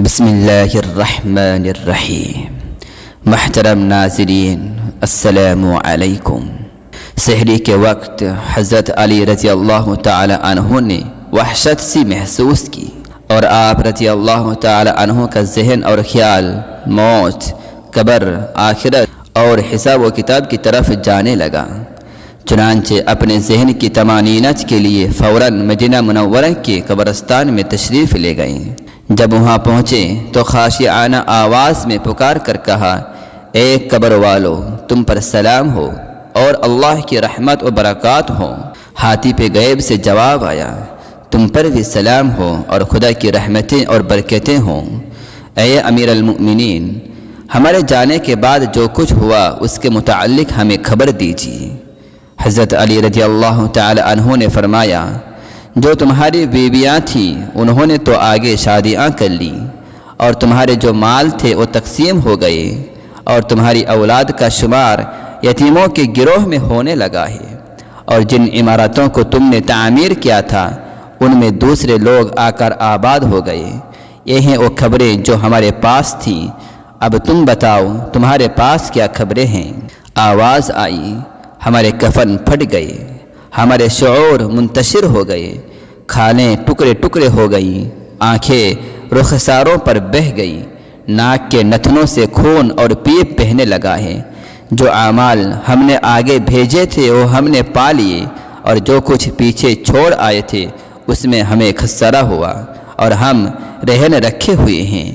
بسم اللہ الرحمن الرحیم۔ محترم ناظرین، السلام علیکم۔ سحری کے وقت حضرت علی رضی اللہ تعالی عنہ نے وحشت سی محسوس کی اور آپ رضی اللہ تعالی عنہ کا ذہن اور خیال موت، قبر، آخرت اور حساب و کتاب کی طرف جانے لگا۔ چنانچہ اپنے ذہن کی طمانینت کے لیے فوراً مدینہ منورہ کے قبرستان میں تشریف لے گئیں۔ جب وہاں پہنچے تو خاشعانہ آواز میں پکار کر کہا، اے قبر والو، تم پر سلام ہو اور اللہ کی رحمت و برکات ہو۔ ہاتھی پہ غیب سے جواب آیا، تم پر بھی سلام ہو اور خدا کی رحمتیں اور برکتیں ہوں۔ اے امیر المؤمنین، ہمارے جانے کے بعد جو کچھ ہوا اس کے متعلق ہمیں خبر دیجیے۔ حضرت علی رضی اللہ تعالی عنہ نے فرمایا، جو تمہاری بیویاں تھیں انہوں نے تو آگے شادیاں کر لی، اور تمہارے جو مال تھے وہ تقسیم ہو گئے، اور تمہاری اولاد کا شمار یتیموں کے گروہ میں ہونے لگا ہے، اور جن عمارتوں کو تم نے تعمیر کیا تھا ان میں دوسرے لوگ آ کر آباد ہو گئے۔ یہ ہیں وہ خبریں جو ہمارے پاس تھیں، اب تم بتاؤ تمہارے پاس کیا خبریں ہیں؟ آواز آئی، ہمارے کفن پھٹ گئے، ہمارے شعور منتشر ہو گئے، کھالیں ٹکڑے ٹکڑے ہو گئیں، آنکھیں رخساروں پر بہہ گئی، ناک کے نتنوں سے خون اور پیپ بہنے لگا ہے۔ جو اعمال ہم نے آگے بھیجے تھے وہ ہم نے پا لیے، اور جو کچھ پیچھے چھوڑ آئے تھے اس میں ہمیں خسارہ ہوا، اور ہم رہن رکھے ہوئے ہیں۔